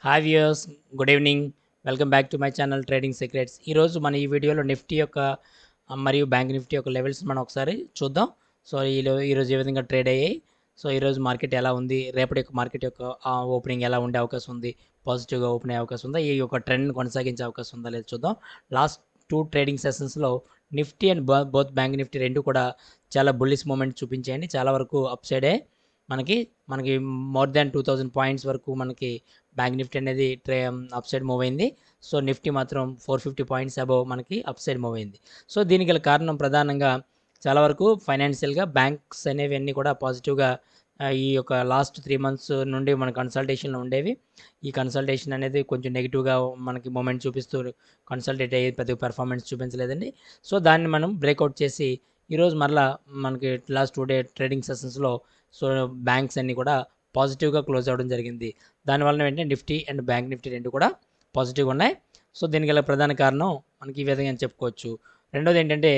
Hi viewers, good evening. Welcome back to my channel trading secrets. ఈరోజు మన ఈ వీడియోలో నిఫ్టీ యొక్క మరియు బ్యాంక్ నిఫ్టీ యొక్క లెవెల్స్ మనం ఒకసారి చూద్దాం. సో ఈరోజు ఏ విధంగా ట్రేడ్ అయ్యాయి, సో ఈరోజు మార్కెట్ ఎలా ఉంది, రేపటి యొక్క మార్కెట్ యొక్క ఓపెనింగ్ ఎలా ఉండే అవకాశం ఉంది, పాజిటివ్గా ఓపెన్ అయ్యే అవకాశం ఉందా, ఈ యొక్క ట్రెండ్ కొనసాగించే అవకాశం ఉందా లేదు చూద్దాం. లాస్ట్ 2 ట్రేడింగ్ సెషన్స్లో Nifty and both bank Nifty రెండు కూడా చాలా బుల్లిష్ మూమెంట్ చూపించాయండి. చాలా వరకు అప్ సైడే మనకి మనకి మోర్ దాన్ 2000 పాయింట్స్ వరకు మనకి బ్యాంక్ నిఫ్టీ అనేది అప్ సైడ్ మూవ్ అయింది. సో నిఫ్టీ మాత్రం 450 పాయింట్స్ అబవ్ మనకి అప్ సైడ్ మూవ్ అయింది. సో దీనికి గల కారణం ప్రధానంగా చాలా వరకు ఫైనాన్షియల్గా బ్యాంక్స్ అనేవి అన్నీ కూడా పాజిటివ్గా ఈ యొక్క లాస్ట్ 3 మంత్స్ నుండి మన కన్సల్టేషన్లో ఉండేవి. ఈ కన్సల్టేషన్ అనేది కొంచెం నెగిటివ్గా మనకి మూమెంట్ చూపిస్తూ కన్సల్టేట్ అయ్యి పెద్దగా పెర్ఫార్మెన్స్ చూపించలేదండి. సో దాన్ని మనం బ్రేక్అవుట్ చేసి ఈరోజు మరలా మనకి లాస్ట్ 2 డే ట్రేడింగ్ సెషన్స్లో సో బ్యాంక్స్ అన్నీ కూడా పాజిటివ్గా క్లోజ్ అవ్వడం జరిగింది. దానివల్ల ఏంటంటే నిఫ్టీ అండ్ బ్యాంక్ నిఫ్టీ రెండు కూడా పాజిటివ్గా ఉన్నాయి. సో దీనికి గల ప్రధాన కారణం మనకి ఈ విధంగా చెప్పుకోవచ్చు. రెండోది ఏంటంటే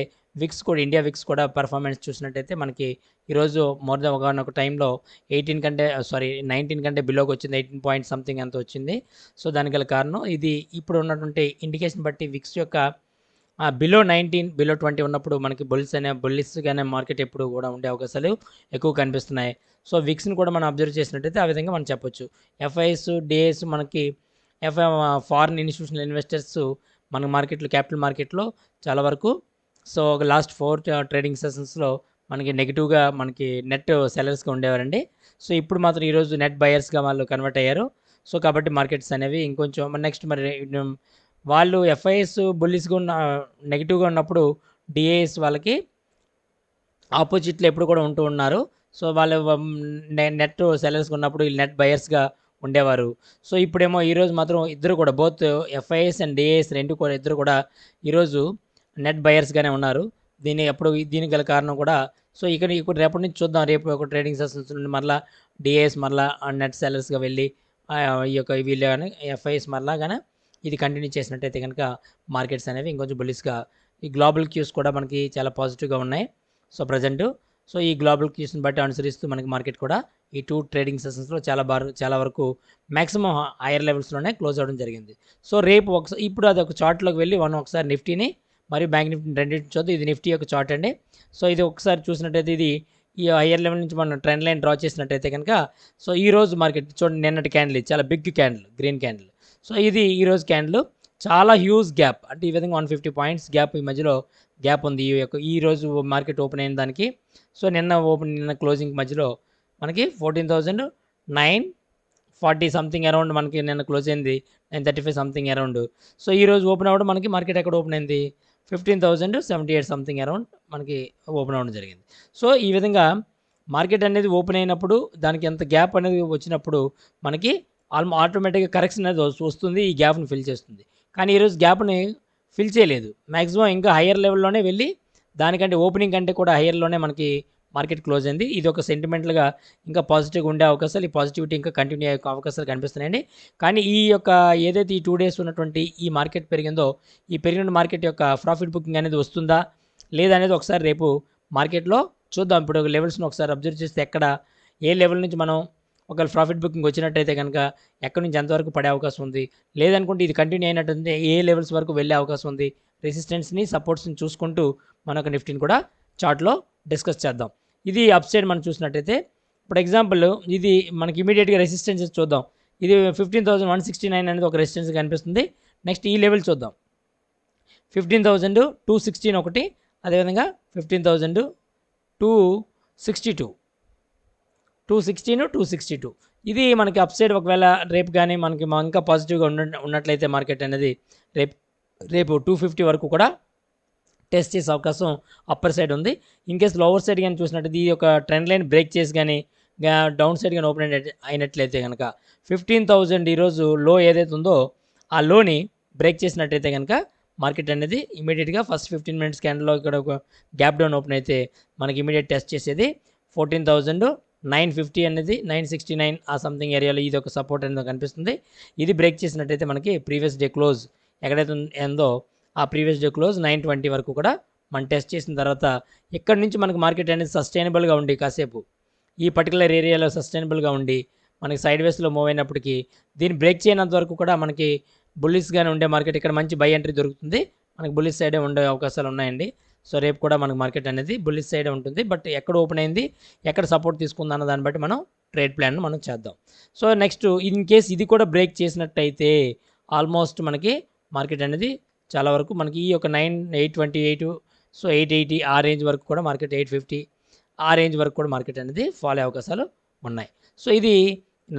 విక్స్ కూడా, ఇండియా విక్స్ కూడా పర్ఫార్మెన్స్ చూసినట్టయితే మనకి ఈరోజు మోర్ దెన్ ఒక టైంలో 19 కంటే బిలోకి వచ్చింది. 18 పాయింట్ సంథింగ్ అంత వచ్చింది. సో దానికి గల కారణం ఇది ఇప్పుడు ఉన్నటువంటి ఇండికేషన్ బట్టి విక్స్ యొక్క బిలో 19 బిలో 20 ఉన్నప్పుడు మనకి బుల్లిష్గానే మార్కెట్ ఎప్పుడు కూడా ఉండే అవకాశాలు ఎక్కువ కనిపిస్తున్నాయి. సో విక్స్ని కూడా మనం అబ్జర్వ్ చేసినట్టయితే ఆ విధంగా మనం చెప్పొచ్చు. ఎఫ్ఐఎస్ డిఐఎస్ మనకి ఫారిన్ ఇన్స్టిట్యూషనల్ ఇన్వెస్టర్స్ మన మార్కెట్లో, క్యాపిటల్ మార్కెట్లో చాలా వరకు సో ఒక లాస్ట్ 4 ట్రేడింగ్ సెషన్స్లో మనకి నెగిటివ్గా మనకి నెట్ సెలర్స్గా ఉండేవారండి. సో ఇప్పుడు మాత్రం ఈరోజు నెట్ బయర్స్గా వాళ్ళు కన్వర్ట్ అయ్యారు. సో కాబట్టి మార్కెట్స్ అనేవి ఇంకొంచెం నెక్స్ట్ మరి వాళ్ళు ఎఫ్ఐఎస్ బుల్లిష్గా ఉన్న నెగిటివ్గా ఉన్నప్పుడు డిఏఎస్ వాళ్ళకి ఆపోజిట్లో ఎప్పుడు కూడా ఉంటూ ఉన్నారు. సో వాళ్ళు నెట్ సెలర్స్గా ఉన్నప్పుడు వీళ్ళు నెట్ బయర్స్గా ఉండేవారు. సో ఇప్పుడేమో ఈరోజు మాత్రం ఇద్దరు కూడా బోత్ ఎఫ్ఐఎస్ అండ్ డిఏఎస్ ఇద్దరు కూడా ఈరోజు నెట్ బయర్స్గానే ఉన్నారు. దీనికి గల కారణం కూడా సో ఇక్కడ రేపటి నుంచి చూద్దాం. రేపు ఒక ట్రేడింగ్ సెషన్స్ నుండి మరలా డిఏఎస్ మరలా నెట్ సెలర్స్గా వెళ్ళి ఈ యొక్క వీళ్ళు కానీ ఎఫ్ఐఎస్ మరలా కానీ ఇది కంటిన్యూ చేసినట్టయితే కనుక మార్కెట్స్ అనేవి ఇంకొంచెం బుల్లిష్గా, ఈ గ్లోబల్ క్యూస్ కూడా మనకి చాలా పాజిటివ్గా ఉన్నాయి. సో ప్రజెంట్ సో ఈ గ్లోబల్ క్యూస్ని బట్టి అనుసరిస్తూ మనకి మార్కెట్ కూడా ఈ 2 ట్రేడింగ్ సెషన్స్లో చాలా వరకు మ్యాక్సిమం హైయర్ లెవెల్స్లోనే క్లోజ్ అవ్వడం జరిగింది. సో రేపు ఇప్పుడు అది ఒక చార్ట్లోకి వెళ్ళి మనం ఒకసారి నిఫ్టీని మరియు బ్యాంక్ నిఫ్టీని రెండింటిని చూద్దాం. ఇది నిఫ్టీ యొక్క చార్ట్ అండి. సో ఇది ఒకసారి చూసినట్టయితే ఇది ఈ హైయర్ లెవెల్ నుంచి మనం ట్రెండ్ లైన్ డ్రా చేసినట్టయితే కనుక సో ఈ రోజు మార్కెట్ చూడండి, నిన్నటి క్యాండిల్ ఇది చాలా big candle, green candle. So ఇది ఈరోజు క్యాండిల్ చాలా హ్యూజ్ గ్యాప్, అంటే ఈ విధంగా 150 పాయింట్స్ గ్యాప్, ఈ మధ్యలో గ్యాప్ ఉంది ఈ రోజు మార్కెట్ ఓపెన్ అయిన దానికి. సో నిన్న క్లోజింగ్ మధ్యలో మనకి 14,940 సంథింగ్ అరౌండ్ మనకి నిన్న క్లోజ్ అయింది, 935 సంథింగ్ అరౌండ్. సో ఈరోజు ఓపెన్ అవ్వడం మనకి మార్కెట్ ఎక్కడ ఓపెన్ అయింది, 15,078 సంథింగ్ అరౌండ్ మనకి ఓపెన్ అవ్వడం జరిగింది. సో ఈ విధంగా మార్కెట్ అనేది ఓపెన్ అయినప్పుడు దానికి ఎంత గ్యాప్ అనేది వచ్చినప్పుడు మనకి ఆటోమేటిక్గా కరెక్షన్ అనేది వస్తుంది, ఈ గ్యాప్ని ఫిల్ చేస్తుంది. కానీ ఈరోజు గ్యాప్ని ఫిల్ చేయలేదు. మ్యాక్సిమం ఇంకా హయ్యర్ లెవెల్లోనే వెళ్ళి దానికంటే ఓపెనింగ్ కంటే కూడా హయ్యర్లోనే మనకి మార్కెట్ క్లోజ్ అయింది. ఇది ఒక సెంటిమెంటల్గా ఇంకా పాజిటివ్గా ఉండే అవకాశాలు, ఈ పాజిటివిటీ ఇంకా కంటిన్యూ అయ్యే అవకాశాలు కనిపిస్తున్నాయండి. కానీ ఈ యొక్క ఏదైతే ఈ 2 డేస్ ఉన్నటువంటి ఈ మార్కెట్ పెరిగిందో, ఈ పెరిగిన మార్కెట్ యొక్క ప్రాఫిట్ బుకింగ్ అనేది వస్తుందా లేదా అనేది ఒకసారి రేపు మార్కెట్లో చూద్దాం. ఇప్పుడు లెవెల్స్ని ఒకసారి అబ్జర్వ్ చేస్తే ఏ లెవెల్ నుంచి మనం ఒకవేళ ప్రాఫిట్ బుకింగ్ వచ్చినట్టయితే కనుక ఎక్కడి నుంచి ఎంతవరకు పడే అవకాశం ఉంది, లేదనుకుంటే ఇది కంటిన్యూ అయినట్టుంటే ఏ లెవెల్స్ వరకు వెళ్ళే అవకాశం ఉంది, రెసిస్టెన్స్ని సపోర్ట్స్ని చూసుకుంటూ మనకు నిఫ్టీని కూడా చార్ట్లో డిస్కస్ చేద్దాం. ఇది అప్ సైడ్ మనం చూసినట్టయితే ఇప్పుడు ఎగ్జాంపుల్ ఇది మనకి ఇమీడియట్గా రెసిస్టెన్స్ చూద్దాం. ఇది 15,169 అనేది ఒక రెసిస్టెన్స్ కనిపిస్తుంది. నెక్స్ట్ ఈ లెవెల్ చూద్దాం, 15,216 ఒకటి, అదేవిధంగా 15,262 216 ఇది మనకి అప్ సైడ్. ఒకవేళ రేపు కానీ మనకి ఇంకా పాజిటివ్గా ఉన్నట్లయితే మార్కెట్ అనేది రేపు 250 వరకు కూడా టెస్ట్ చేసే అవకాశం అప్పర్ సైడ్ ఉంది. ఇన్ కేస్ లోవర్ సైడ్ కానీ చూసినట్టయితే ఈ యొక్క ట్రెండ్ లైన్ బ్రేక్ చేసి కానీ డౌన్ సైడ్ కానీ ఓపెన్ అయినట్లయితే కనుక 15,000 ఈరోజు లో ఏదైతే ఉందో ఆ లోని బ్రేక్ చేసినట్టయితే కనుక మార్కెట్ అనేది ఇమీడియట్గా ఫస్ట్ 15 మినిట్స్ క్యాండిల్లో ఇక్కడ ఒక గ్యాప్ డౌన్ ఓపెన్ అయితే మనకి ఇమీడియట్ టెస్ట్ చేసేది 14,950 అనేది 969 ఆ సంథింగ్ ఏరియాలో ఇది ఒక సపోర్ట్ అనేది కనిపిస్తుంది. ఇది బ్రేక్ చేసినట్టయితే మనకి ప్రీవియస్ డే క్లోజ్ ఎక్కడైతే ఉందో ఆ ప్రీవియస్ డే క్లోజ్ 920 వరకు కూడా మనం టెస్ట్ చేసిన తర్వాత ఇక్కడ నుంచి మనకి మార్కెట్ అనేది సస్టైనబుల్గా ఉండి కాసేపు ఈ పర్టికులర్ ఏరియాలో సస్టైనబుల్గా ఉండి మనకి సైడ్ వేస్లో మూవ్ అయినప్పటికీ దీన్ని బ్రేక్ చేయనంత వరకు కూడా మనకి బుల్లిష్గానే ఉండే మార్కెట్. ఇక్కడ మంచి బై ఎంట్రీ దొరుకుతుంది, మనకి బుల్లిష్ సైడే ఉండే అవకాశాలు ఉన్నాయండి. సో రేపు కూడా మనకు మార్కెట్ అనేది బుల్లిష్ సైడే ఉంటుంది. బట్ ఎక్కడ ఓపెన్ అయింది, ఎక్కడ సపోర్ట్ తీసుకుంది అన్న దాన్ని బట్టి మనం ట్రేడ్ ప్లాన్ మనం చేద్దాం. సో నెక్స్ట్ ఇన్ కేస్ ఇది కూడా బ్రేక్ చేసినట్టయితే ఆల్మోస్ట్ మనకి మార్కెట్ అనేది చాలా వరకు మనకి ఈ యొక్క 828, సో 880 ఆ రేంజ్ వరకు కూడా మార్కెట్ 850 ఆ రేంజ్ వరకు కూడా మార్కెట్ అనేది ఫాలో అయ్యే అవకాశాలు ఉన్నాయి. సో ఇది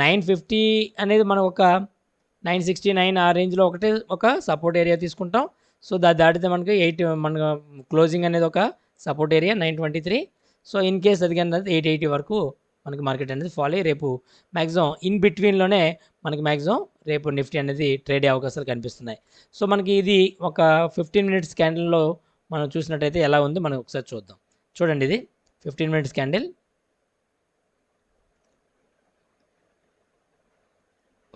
950 అనేది మనం ఒక 969 ఆ రేంజ్లో ఒక సపోర్ట్ ఏరియా తీసుకుంటాం. సో దాటితే మనకి మన క్లోజింగ్ అనేది ఒక support area 923. So in case అది కానీ 880 వరకు మనకి మార్కెట్ అనేది ఫాలో అయ్యి రేపు మ్యాక్సిమం ఇన్ బిట్వీన్లోనే మనకి మ్యాక్సిమం రేపు నిఫ్టీ అనేది ట్రేడ్ అయ్యే అవకాశాలు కనిపిస్తున్నాయి. సో మనకి ఇది ఒక 15 మినిట్స్ క్యాండిల్లో మనం చూసినట్టయితే ఎలా ఉంది మనం ఒకసారి చూద్దాం. చూడండి, ఇది 15 మినిట్స్ క్యాండిల్.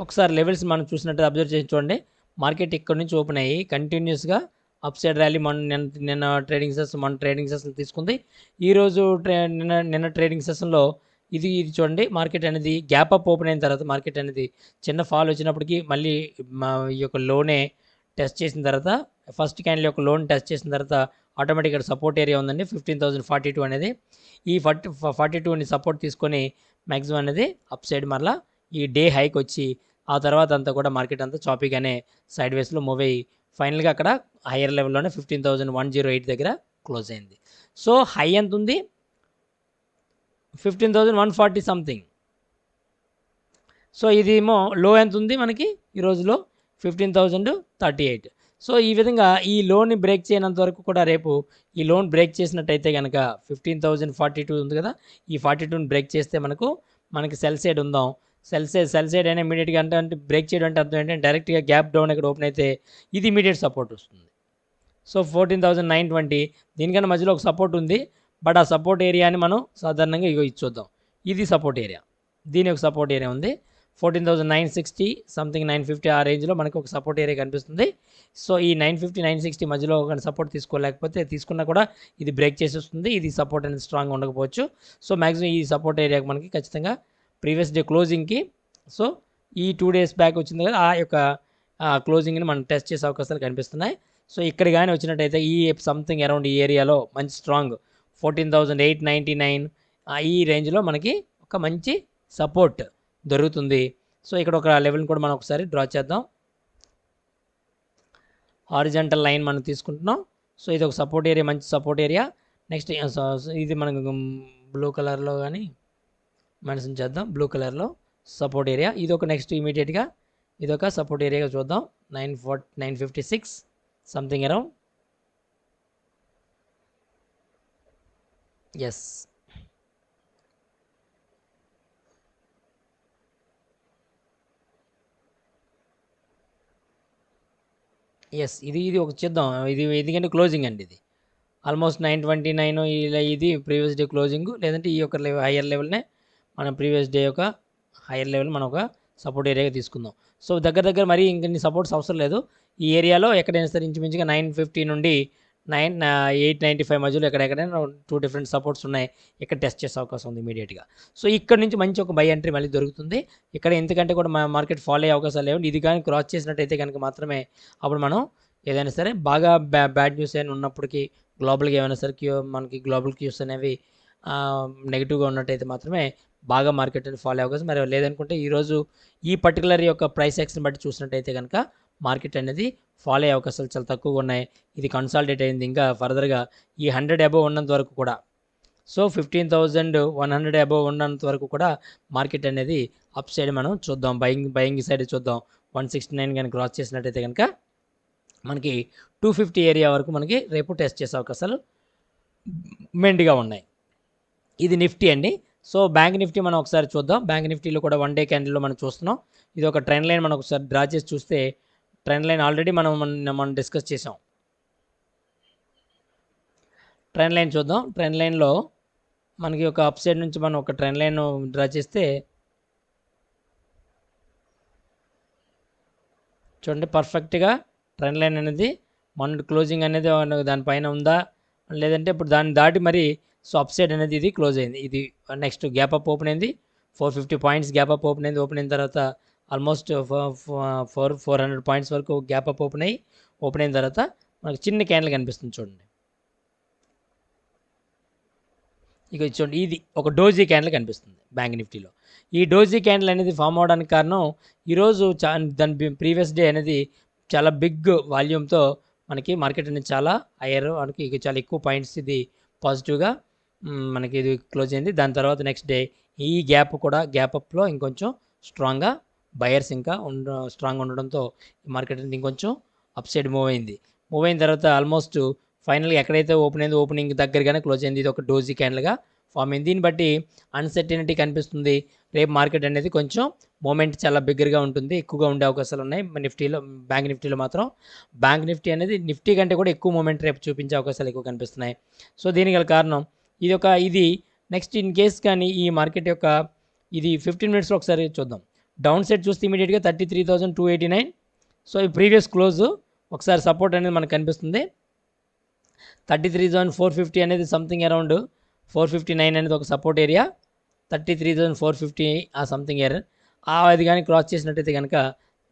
ఒకసారి లెవెల్స్ మనం చూసినట్టు అబ్జర్వ్ చేసి చూడండి. మార్కెట్ ఇక్కడ నుంచి ఓపెన్ అయ్యి కంటిన్యూస్గా అప్ సైడ్ ర్యాలీ నిన్న ట్రేడింగ్ సెషన్ తీసుకుంది. ఈరోజు నిన్న ట్రేడింగ్ సెషన్లో ఇది చూడండి, మార్కెట్ అనేది గ్యాప్ అప్ ఓపెన్ అయిన తర్వాత మార్కెట్ అనేది చిన్న ఫాల్ వచ్చినప్పటికీ మళ్ళీ ఈ యొక్క లోనే టెస్ట్ చేసిన తర్వాత ఫస్ట్ క్యాండిల్ యొక్క లోన్ టెస్ట్ చేసిన తర్వాత ఆటోమేటిక్గా సపోర్ట్ ఏరియా ఉందండి 15,042 అనేది. ఈ 42ని సపోర్ట్ తీసుకొని మ్యాక్సిమం అనేది అప్ సైడ్ మరలా ఈ డే హైక్ వచ్చి ఆ తర్వాత అంతా కూడా మార్కెట్ అంతా చాపీగానే సైడ్ వేస్లో మూవ్ అయ్యి ఫైనల్గా అక్కడ హయ్యర్ లెవెల్లోనే 15,108 దగ్గర క్లోజ్ అయింది. సో హై ఎంత ఉంది, 15,140 సంథింగ్. సో ఇది ఏమో లో ఎంత ఉంది మనకి ఈ రోజులో 15,038. సో ఈ విధంగా ఈ లోన్ని బ్రేక్ చేయనంత వరకు కూడా రేపు ఈ లోన్ బ్రేక్ చేసినట్టయితే కనుక 15,042 ఉంది కదా, ఈ 42ని బ్రేక్ చేస్తే మనకి సెల్ సైడ్ ఉందాం. సెల్ సైడ్ అయినా ఇమీడియట్గా అంటే బ్రేక్ చేయడం అంటే అర్థం ఏంటంటే డైరెక్ట్గా గ్యాప్ డౌన్ ఇక్కడ ఓపెన్ అయితే ఇది ఇమీడియట్ సపోర్ట్ వస్తుంది. సో 14,920 దీనికన్నా మధ్యలో ఒక సపోర్ట్ ఉంది. బట్ ఆ సపోర్ట్ ఏరియాని మనం సాధారణంగా ఇది చూద్దాం. ఇది సపోర్ట్ ఏరియా, దీని ఒక సపోర్ట్ ఏరియా ఉంది 14,960 సంథింగ్ 950 ఆ రేంజ్లో మనకు ఒక సపోర్ట్ ఏరియా కనిపిస్తుంది. సో ఈ 950 960 మధ్యలో ఒక సపోర్ట్ తీసుకోలేకపోతే తీసుకున్నా కూడా ఇది బ్రేక్ చేసేస్తుంది. ఇది సపోర్ట్ అనేది స్ట్రాంగ్గా ఉండకపోవచ్చు. సో మ్యాక్సిమం ఈ సపోర్ట్ ఏరియాకి మనకి ఖచ్చితంగా ప్రీవియస్ డే క్లోజింగ్కి, సో ఈ 2 days బ్యాక్ వచ్చింది కదా, ఆ యొక్క క్లోజింగ్ని మనం టెస్ట్ చేసే అవకాశాలు కనిపిస్తున్నాయి. సో ఇక్కడ కానీ వచ్చినట్టయితే ఈ సంథింగ్ అరౌండ్ ఈ ఏరియాలో మంచి స్ట్రాంగ్ 14,899 ఈ రేంజ్లో మనకి ఒక మంచి సపోర్ట్ దొరుకుతుంది. సో ఇక్కడ ఒక లెవెల్ని కూడా మనం ఒకసారి డ్రా చేద్దాం. హారిజంటల్ లైన్ మనం తీసుకుంటున్నాం. సో ఇది ఒక సపోర్ట్ ఏరియా, మంచి సపోర్ట్ ఏరియా. నెక్స్ట్ ఇది మనకు బ్లూ కలర్లో కానీ మెన్షన్ చేద్దాం, బ్లూ కలర్లో సపోర్ట్ ఏరియా. ఇది ఒక నెక్స్ట్ ఇమీడియట్గా ఇది ఒక సపోర్ట్ ఏరియాగా చూద్దాం 956 సంథింగ్ అరౌండ్. ఎస్, ఇది ఒక చేద్దాం. ఇది ఎందుకంటే క్లోజింగ్ అండి, ఇది ఆల్మోస్ట్ 929 ఇలా ఇది ప్రీవియస్ డే క్లోజింగ్. లేదంటే ఈ యొక్క హయ్యర్ లెవెల్నే మనం ప్రీవియస్ డే యొక్క హయ్యర్ లెవెల్ మనం ఒక సపోర్ట్ ఏరియాగా తీసుకుందాం. సో దగ్గర మరీ ఇంకొన్ని సపోర్ట్స్ అవసరం లేదు. ఈ ఏరియాలో ఎక్కడైనా సరే ఇంచుమించుగా 950 నుండి 895 మధ్యలో ఎక్కడైనా 2 డిఫరెంట్ సపోర్ట్స్ ఉన్నాయి. ఇక్కడ టెస్ట్ చేసే అవకాశం ఉంది ఇమీడియట్గా. సో ఇక్కడ నుంచి మంచి ఒక బై ఎంట్రీ మళ్ళీ దొరుకుతుంది. ఇక్కడ ఎందుకంటే కూడా మార్కెట్ ఫాలో అయ్యే అవకాశాలు లేవు. ఇది కానీ క్రాస్ చేసినట్టయితే కనుక మాత్రమే అప్పుడు మనం ఏదైనా సరే బాగా బ్యాడ్ న్యూస్ అయినా ఉన్నప్పటికీ గ్లోబల్గా ఏమైనా సరే మనకి గ్లోబల్ క్యూస్ అనేవి నెగిటివ్గా ఉన్నట్టయితే మాత్రమే బాగా మార్కెట్ అనేది ఫాలో అయ్యే అవకాశం. మరి లేదనుకుంటే ఈరోజు ఈ పర్టికులర్ యొక్క ప్రైస్ యాక్షన్ బట్టి చూసినట్టయితే కనుక మార్కెట్ అనేది ఫాలో అయ్యే అవకాశాలు చాలా తక్కువగా ఉన్నాయి. ఇది కన్సాలిడేట్ అయింది. ఇంకా ఫర్దర్గా ఈ 100 అబోవ్ ఉన్నంత వరకు కూడా, సో 15,100 అబోవ్ ఉన్నంత వరకు కూడా మార్కెట్ అనేది అప్ సైడ్ మనం చూద్దాం. బయింగ్ సైడ్ చూద్దాం. 169 కనుక క్రాస్ చేసినట్టయితే కనుక మనకి 250 ఏరియా వరకు మనకి రేపు టెస్ట్ చేసే అవకాశాలు మెండుగా ఉన్నాయి. ఇది నిఫ్టీ అండి. సో బ్యాంక్ నిఫ్టీ మనం ఒకసారి చూద్దాం. బ్యాంక్ నిఫ్టీలో కూడా 1 డే క్యాండిల్లో మనం చూస్తున్నాం. ఇది ఒక ట్రెండ్ లైన్ మనం ఒకసారి డ్రా చేసి చూస్తే ట్రెండ్ లైన్ ఆల్రెడీ మనం డిస్కస్ చేసాం. ట్రెండ్ లైన్ చూద్దాం. ట్రెండ్ లైన్లో మనకి ఒక అప్ సైడ్ నుంచి మనం ఒక ట్రెండ్ లైన్ డ్రా చేస్తే చూడండి, పర్ఫెక్ట్గా ట్రెండ్ లైన్ అనేది మన క్లోజింగ్ అనేది దానిపైన ఉందా లేదంటే ఇప్పుడు దాన్ని దాటి మరి సో అప్ సైడ్ అనేది ఇది క్లోజ్ అయింది. ఇది నెక్స్ట్ గ్యాప్ అప్ ఓపెన్ అయింది 450 పాయింట్స్ గ్యాప్ అప్ ఓపెన్ అయింది. ఓపెన్ అయిన తర్వాత ఆల్మోస్ట్ 400 పాయింట్స్ వరకు గ్యాప్ అప్ ఓపెన్ అయిన తర్వాత మనకు చిన్న క్యాండిల్ కనిపిస్తుంది చూడండి. ఇక చూడండి, ఇది ఒక డోజీ క్యాండిల్ కనిపిస్తుంది బ్యాంక్ నిఫ్టీలో. ఈ డోజీ క్యాండిల్ అనేది ఫామ్ అవడానికి కారణం ఈరోజు దాని ప్రీవియస్ డే అనేది చాలా బిగ్ వాల్యూమ్తో మనకి మార్కెట్ అనేది చాలా హయ్యర్, మనకి ఇక చాలా ఎక్కువ పాయింట్స్ ఇది పాజిటివ్గా మనకి ఇది క్లోజ్ అయింది. దాని తర్వాత నెక్స్ట్ డే ఈ గ్యాప్ కూడా గ్యాప్ అప్లో ఇంకొంచెం స్ట్రాంగ్గా బయర్స్ ఇంకా స్ట్రాంగ్ ఉండడంతో ఈ మార్కెట్ అనేది ఇంకొంచెం అప్ సైడ్ మూవ్ అయిన తర్వాత ఆల్మోస్ట్ ఫైనల్గా ఎక్కడైతే ఓపెన్ అయిందో ఓపెనింగ్ దగ్గరగానే క్లోజ్ అయింది. ఇది ఒక డోజీ క్యాండిల్గా ఫామ్ అయింది. దీన్ని బట్టి అన్సర్టెనిటీ కనిపిస్తుంది. రేపు మార్కెట్ అనేది కొంచెం మూమెంట్ చాలా బిగ్గరగా ఉంటుంది, ఎక్కువగా ఉండే అవకాశాలు ఉన్నాయి నిఫ్టీలో. బ్యాంక్ నిఫ్టీలో మాత్రం బ్యాంక్ నిఫ్టీ అనేది నిఫ్టీ కంటే కూడా ఎక్కువ మూమెంట్ రేపు చూపించే అవకాశాలు ఎక్కువ కనిపిస్తున్నాయి. సో దీనికి గల కారణం ఇది నెక్స్ట్ ఇన్ కేస్ కానీ ఈ మార్కెట్ యొక్క ఇది 15 మినిట్స్లో ఒకసారి చూద్దాం. డౌన్ సైడ్ చూస్తే ఇమీడియట్గా 33,289. సో ఈ ప్రీవియస్ క్లోజ్ ఒకసారి సపోర్ట్ అనేది మనకు కనిపిస్తుంది. 33,450 అనేది సంథింగ్ అరౌండ్ 459 అనేది ఒక సపోర్ట్ ఏరియా. 33,450 ఆ సంథింగ్ ఏరియా అది కానీ క్రాస్ చేసినట్టయితే కనుక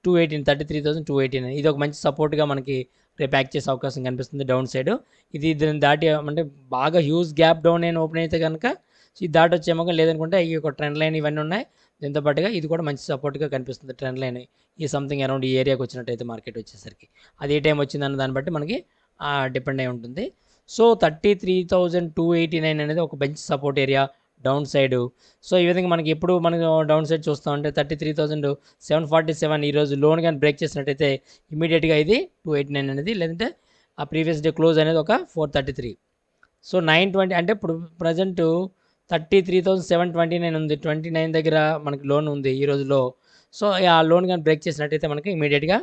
33,289 ఇది ఒక మంచి సపోర్ట్గా మనకి రేపు యాక్ట్ చేసే అవకాశం కనిపిస్తుంది డౌన్ సైడ్. ఇది దీన్ని దాటి అంటే బాగా హ్యూజ్ గ్యాప్ డౌన్ అయిన ఓపెన్ అయితే కనుక ఇది దాటి వచ్చేమో, లేదనుకుంటే ఈ యొక్క ట్రెండ్ లైన్ ఇవన్నీ ఉన్నాయి. దీంతో పాటుగా ఇది కూడా మంచి సపోర్ట్గా కనిపిస్తుంది ట్రెండ్ లైన్ ఈ సంథింగ్ అరౌండ్ ఈ ఏరియాకి వచ్చినట్టయితే మార్కెట్ వచ్చేసరికి అది ఏ టైం వచ్చిందన్న దాన్ని బట్టి మనకి డిపెండ్ అయి ఉంటుంది. సో 33,289 అనేది ఒక మంచి support area down side. So ఈ విధంగా మనకి ఎప్పుడు మనకి డౌన్ సైడ్ చూస్తామంటే 33,747 ఈరోజు లోన్ కానీ బ్రేక్ చేసినట్టయితే ఇమీడియట్గా ఇది 289 అనేది, లేదంటే ఆ ప్రీవియస్ డే క్లోజ్ అనేది ఒక 433. సో 920 అంటే ఇప్పుడు ప్రజెంట్ 33,729 ఉంది. 29 దగ్గర మనకి లోన్ ఉంది ఈ రోజులో. సో ఆ లోన్ కానీ బ్రేక్ చేసినట్టయితే మనకి ఇమీడియట్గా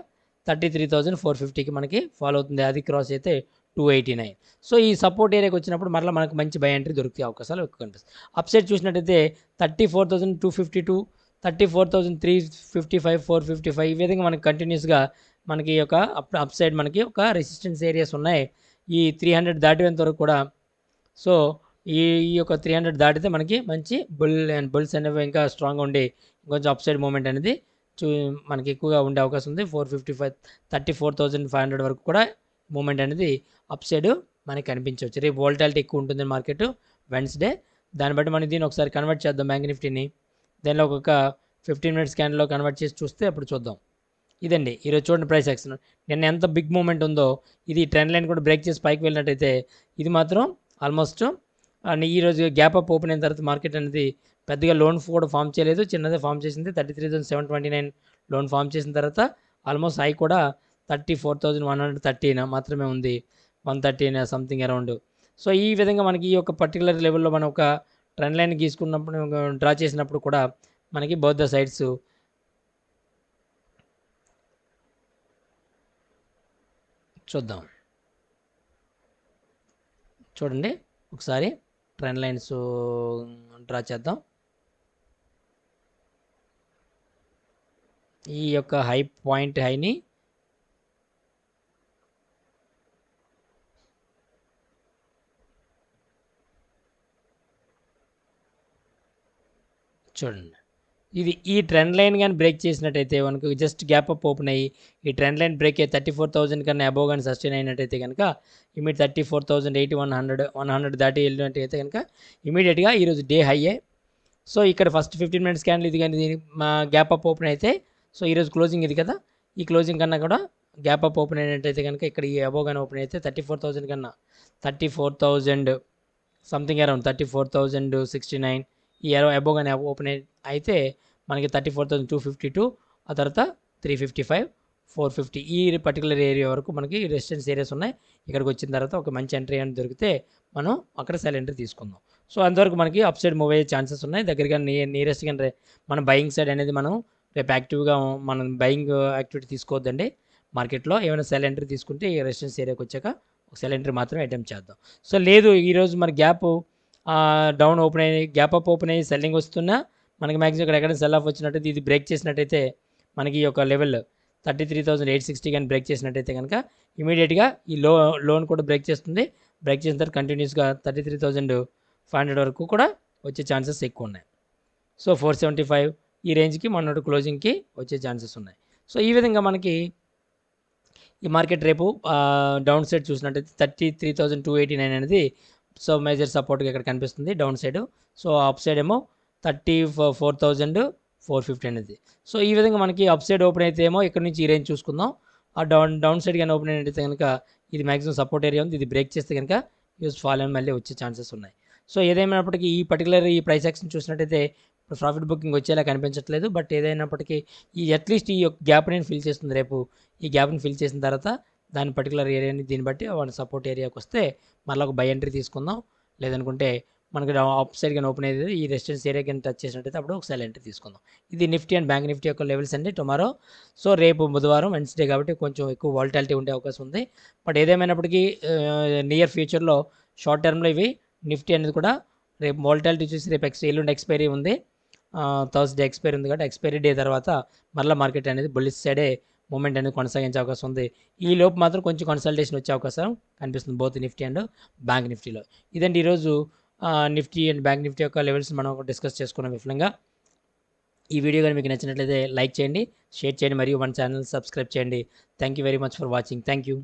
33,450కి మనకి ఫాలో అవుతుంది. అది క్రాస్ అయితే 289. సో ఈ సపోర్ట్ ఏరియాకి వచ్చినప్పుడు మరలా మనకు మంచి బై ఎంట్రీ దొరికే అవకాశాలు ఎక్కువ కనిపిస్తాయి. అప్ సైడ్ చూసినట్టయితే 34,252, 34,355, 455 ఈ విధంగా మనకి కంటిన్యూస్గా మనకి ఒక అప్ సైడ్ మనకి ఒక రెసిస్టెన్స్ ఏరియాస్ ఉన్నాయి. ఈ 300 దాటేంత వరకు కూడా. సో ఈ యొక్క 300 దాటితే మనకి మంచి బుల్స్ అనేవి ఇంకా స్ట్రాంగ్గా ఉండి కొంచెం అప్ సైడ్ మూమెంట్ అనేది మనకి ఎక్కువగా ఉండే అవకాశం ఉంది. 455, 34,500 వరకు కూడా మూమెంట్ అనేది అప్ సైడ్ మనకి కనిపించవచ్చు. రేపు వోల్టాలిటీ ఎక్కువ ఉంటుంది మార్కెట్ వెన్స్డే. దాన్ని బట్టి మనం దీన్ని ఒకసారి కన్వర్ట్ చేద్దాం బ్యాంక్ నిఫ్టీని. దానిలో ఒక 15 మినిట్స్ క్యాండిల్లో కన్వర్ట్ చేసి చూస్తే అప్పుడు చూద్దాం. ఇదండి ఈరోజు చూడండి ప్రైస్ యాక్షన్. నిన్న ఎంత బిగ్ మూమెంట్ ఉందో ఇది ట్రెండ్ లైన్ కూడా బ్రేక్ చేసి పైకి వెళ్ళినట్టయితే ఇది మాత్రం ఆల్మోస్ట్ ఈరోజు గ్యాప్ అప్ ఓపెన్ అయిన తర్వాత మార్కెట్ అనేది పెద్దగా లోన్ కూడా ఫామ్ చేయలేదు, చిన్నదే ఫామ్ చేసింది. 33,729 లోన్ ఫామ్ చేసిన తర్వాత ఆల్మోస్ట్ హై కూడా 34,130 మాత్రమే ఉంది, 130 సంథింగ్ అరౌండ్. సో ఈ విధంగా మనకి ఈ యొక్క పర్టికులర్ లెవెల్లో మనం ఒక ట్రెండ్ లైన్ గీసుకున్నప్పుడు డ్రా చేసినప్పుడు కూడా మనకి బోత్ ద సైడ్స్ చూద్దాం. చూడండి ఒకసారి ట్రెండ్ లైన్స్ డ్రా చేద్దాం. ఈ యొక్క హై పాయింట్ హైని చూడండి. ఈ ట్రెండ్ లైన్ కానీ బ్రేక్ చేసినట్టయితే మనకు జస్ట్ గ్యాప్ అప్ ఓపెన్ అయ్యి ఈ ట్రెండ్ లైన్ బ్రేక్ అయ్యి 34,000 కన్నా అబోవ్ కానీ సస్టైన్ అయినట్టయితే కనుక ఇమీడియట్ 34,080, 100 దాటి వెళ్ళినట్టయితే కనుక ఇమీడియట్గా ఈరోజు డే హైయే. సో ఇక్కడ ఫస్ట్ 15 మినిట్స్ క్యాండిల్ ఇది కానీ మా గ్యాప్ అప్ ఓపెన్ అయితే, సో ఈరోజు క్లోజింగ్ ఇది కదా, ఈ క్లోజింగ్ కన్నా కూడా గ్యాప్ అప్ ఓపెన్ అయినట్టయితే కనుక ఇక్కడ ఈ అబోవ్ కానీ ఓపెన్ అయితే 34,000 కన్నా 34,000 సంథింగ్ అరౌండ్ 34,069 ఈ అబోవ్ కానీ ఓపెన్ అయితే మనకి 34,252, ఆ తర్వాత 355, 450 ఈ పర్టికులర్ ఏరియా వరకు మనకి రెసిస్టెన్స్ ఏరియాస్ ఉన్నాయి. ఇక్కడికి వచ్చిన తర్వాత ఒక మంచి ఎంట్రీ అని దొరికితే మనం అక్కడ సెల్ ఎంట్రీ తీసుకుందాం. సో అంతవరకు మనకి అప్ సైడ్ మూవ్ అయ్యే ఛాన్సెస్ ఉన్నాయి. దగ్గరగా నియరెస్ట్ కానీ మన బయింగ్ సైడ్ అనేది మనం రేపు యాక్టివ్గా మనం బయింగ్ యాక్టివిటీ తీసుకోవద్దండి. మార్కెట్లో ఏమైనా సెల్ ఎంట్రీ తీసుకుంటే ఈ రెసిస్టెన్స్ ఏరియాకి వచ్చాక ఒక సెల్ ఎంట్రీ మాత్రమే అటెంప్ట్ చేద్దాం. సో లేదు ఈరోజు మన గ్యాప్ డౌన్ ఓపెన్ అయ్యి గ్యాప్ అప్ ఓపెన్ అయ్యి సెల్లింగ్ వస్తున్నా మనకి మ్యాక్సిమం ఇక్కడ ఎక్కడ సెల్ ఆఫ్ వచ్చినట్టయితే ఇది బ్రేక్ చేసినట్టయితే మనకి ఈ యొక్క లెవెల్ 33,860 కానీ బ్రేక్ చేసినట్టయితే కనుక ఇమీడియట్గా ఈ లోన్ కూడా బ్రేక్ చేస్తుంది. బ్రేక్ చేసిన తర్వాత కంటిన్యూస్గా 33,500 వరకు కూడా వచ్చే ఛాన్సెస్ ఎక్కువ ఉన్నాయి. సో 475 ఈ రేంజ్కి మొన్నటి క్లోజింగ్కి వచ్చే ఛాన్సెస్ ఉన్నాయి. సో ఈ విధంగా మనకి ఈ మార్కెట్ రేపు డౌన్ సైడ్ చూసినట్టయితే 33,289 అనేది సో మేజర్ సపోర్ట్గా ఇక్కడ కనిపిస్తుంది down side. So up side ఏమో 34,450 అనేది. సో ఈ విధంగా మనకి అప్ సైడ్ ఓపెన్ అయితే ఏమో ఇక్కడ నుంచి ఈ రేంజ్ చూసుకుందాం. ఆ డౌన్ సైడ్ కానీ ఓపెన్ అయితే కనుక ఇది మ్యాక్సిమం సపోర్ట్ ఏరియా ఉంది. ఇది బ్రేక్ చేస్తే కనుక యూస్ ఫాల్ అని మళ్ళీ వచ్చే ఛాన్సెస్ ఉన్నాయి. సో ఏదేమైనప్పటికీ ఈ పర్టికులర్ ఈ ప్రైస్ యాక్షన్ చూసినట్టయితే ప్రాఫిట్ బుకింగ్ వచ్చేలా కనిపించట్లేదు. బట్ ఏదైనప్పటికీ ఈ అట్లీస్ట్ ఈ యొక్క గ్యాప్ని ఫిల్ చేస్తుంది. రేపు ఈ గ్యాప్ని ఫిల్ చేసిన తర్వాత దాని పర్టికులర్ ఏరియాని దీన్ని బట్టి వాళ్ళ సపోర్ట్ ఏరియాకి వస్తే మళ్ళీ ఒక బై ఎంట్రీ తీసుకుందాం. లేదనుకుంటే మనకి అప్ సైడ్ కానీ ఓపెన్ అయితే ఈ రెసిస్టెన్స్ ఏరియా కానీ టచ్ చేసినట్టయితే అప్పుడు ఒక సెల్ ఎంట్రీ తీసుకుందాం. ఇది నిఫ్టీ అండ్ బ్యాంక్ నిఫ్టీ యొక్క లెవెల్స్ అండి టుమారో. సో రేపు బుధవారం వెన్స్డే కాబట్టి కొంచెం ఎక్కువ వాలటాలిటీ ఉండే అవకాశం ఉంది. బట్ ఏదేమైనప్పటికీ నియర్ ఫ్యూచర్లో షార్ట్ టర్మ్లో ఇవి నిఫ్టీ అనేది కూడా రేపు వాలటాలిటీ చూసి రేపు ఎల్లుండి ఎక్స్పైరీ ఉంది. థర్స్డే ఎక్స్పైరీ ఉంది కాబట్టి ఎక్స్పైరీ డే తర్వాత మళ్ళీ మార్కెట్ అనేది బుల్లిష్ సైడే మూమెంట్ అనేది కొనసాగించే అవకాశం ఉంది. ఈ లోపు మాత్రం కొంచెం కన్సల్టేషన్ వచ్చే అవకాశం కనిపిస్తుంది బోత్ నిఫ్టీ అండ్ బ్యాంక్ నిఫ్టీలో. ఇదండి ఈరోజు నిఫ్టీ అండ్ బ్యాంక్ నిఫ్టీ యొక్క లెవెల్స్ మనం డిస్కస్ చేసుకున్నాం విఫలంగా. ఈ వీడియో కానీ మీకు నచ్చినట్లయితే లైక్ చేయండి, షేర్ చేయండి మరియు మన ఛానల్ సబ్స్క్రైబ్ చేయండి. Thank you very much for watching. Thank you.